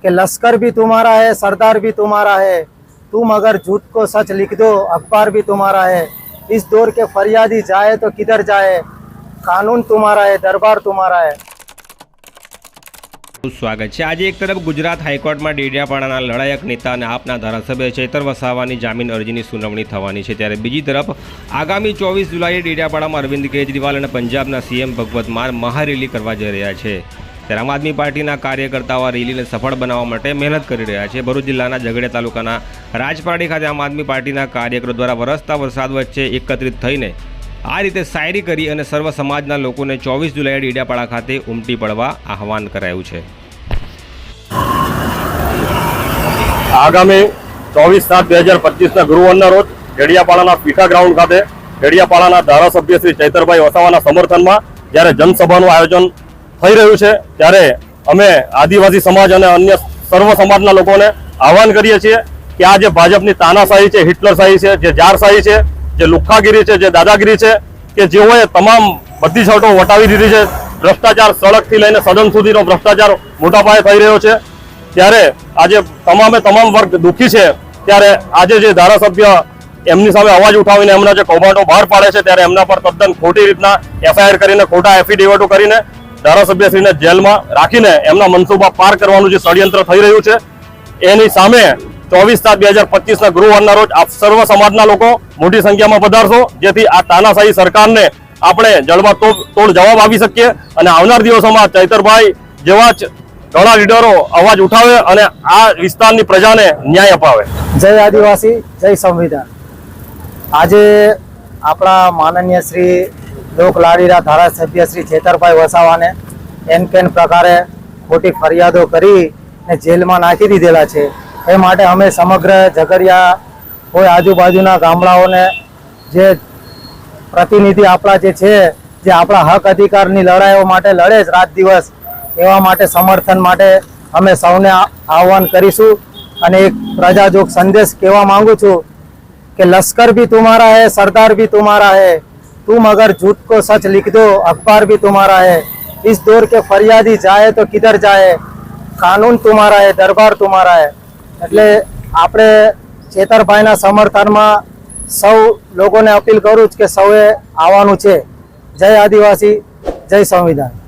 कि लश्कर भी तुम्हारा है, सरदार भी तुम्हारा है, तुम अगर झूठ को सच लिख दो अखबार भी तुम्हारा है। इस दौर के फरियादी जाए तो किधर जाए, कानून तुम्हारा है, दरबार तुम्हारा है। સ્વાગત છે। આજે એક તરફ ગુજરાત હાઈકોર્ટમાં ડેડિયાપાડાના લડાયક નેતા અને આપના ધારાસભ્ય ચૈતર વસાવાની જામીન અરજીની સુનાવણી થવાની છે, ત્યારે બીજી તરફ આગામી 24 જુલાઈએ ડેડિયાપાડામાં અરવિંદ કેજરીવાલ અને પંજાબના સીએમ ભગવત માન મહારેલી કરવા જઈ રહ્યા છે। ત્યારે આમ આદમી પાર્ટીના કાર્યકર્તાઓ આ રેલીને સફળ બનાવવા માટે મહેનત કરી રહ્યા છે। ભરૂચ જિલ્લાના ઝઘડિયા તાલુકાના રાજપારડી ખાતે આમ આદમી પાર્ટીના કાર્યકરો દ્વારા વરસતા વરસાદ વચ્ચે એકત્રિત થઈને આ રીતે શાયરી કરી અને સર્વ સમાજના લોકોને 24 જુલાઈએ ડેડિયાપાડા ખાતે ઉમટી પડવા આહવાન કરાયું છે। આગામી 24/7/2025ના ગુરુવારના રોજ ડેડિયાપાડાના પીઠા ગ્રાઉન્ડ ખાતે ડેડિયાપાડાના ધારાસભ્ય શ્રી ચૈતરભાઈ વસાવાના સમર્થનમાં જ્યારે જનસભાનું આયોજન થઈ રહ્યું છે, ત્યારે અમે આદિવાસી સમાજ અને અન્ય સર્વ સમાજના લોકોને આહવાન કરીએ છીએ કે આ જે ભાજપની તાનાશાહી છે, હિટલરશાહી છે, જે જારશાહી છે, જે લુખ્ખાગીરી છે, જે દાદાગીરી છે, કે જેઓએ તમામ બધી છોટો વટાવી દીધી છે, ભ્રષ્ટાચાર સડકથી લઈને સદન સુધીનો ભ્રષ્ટાચાર મોટા પાયે થઈ રહ્યો છે, ત્યારે આજે તમામ વર્ગ દુઃખી છે। ત્યારે આજે જે ધારાસભ્ય એમની સામે અવાજ ઉઠાવીને એમના જે કૌભાંડો બહાર પાડે છે, ત્યારે એમના પર તદ્દન ખોટી રીતના એફઆઈઆર કરીને ખોટા એફિડેવિટો કરીને ધારાસભ્યશ્રીને જેલમાં રાખીને એમના મનસૂબા પાર કરવાનું જે ષડયંત્ર થઈ રહ્યું છે, એની સામે 24/7/2025ના ગુરુવારના રોજ આપ સર્વ સમાજના લોકો મોટી સંખ્યામાં પધારશો, જેથી આ તાનાશાહી સરકારને આપણે જડબા તોડ જવાબ આપી શકીએ અને આવનાર દિવસોમાં ચૈતરભાઈ જેવા જ ઘણા લીડરો અવાજ ઉઠાવે અને આ વિસ્તારની પ્રજાને ન્યાય અપાવે। જય આદિવાસી, જય સંવિધાન। આજે આપણા માનનીય શ્રી લોકલાડીના ધારાસભ્ય શ્રી ચૈતરભાઈ વસાવાને એન પ્રકારે ખોટી ફરિયાદો કરીને જેલમાં નાખી દીધેલા છે। એ માટે અમે સમગ્ર ઝઘડિયા કોઈ આજુબાજુના ગામડાઓને જે પ્રતિનિધિ આપણા જે છે, જે આપણા હક અધિકારની લડાઈઓ માટે લડે છે રાત દિવસ, એવા માટે સમર્થન માટે અમે સૌને આહવાન કરીશું। અને એક પ્રજાજોગ સંદેશ કહેવા માંગુ છું कि लश्कर भी तुम्हारा है, सरदार भी तुम्हारा है, तुम अगर झूठ को सच लिख दो अखबार भी तुम्हारा है। इस दौर के फरियादी जाए तो किधर जाए, कानून तुम्हारा है, दरबार तुम्हारा है। એટલે આપણે ચેતરભાઈના સમર્થનમાં સૌ લોકોને અપીલ કરું છું કે સૌએ આવવાનું છે। જય આદિવાસી, જય સંવિધાન।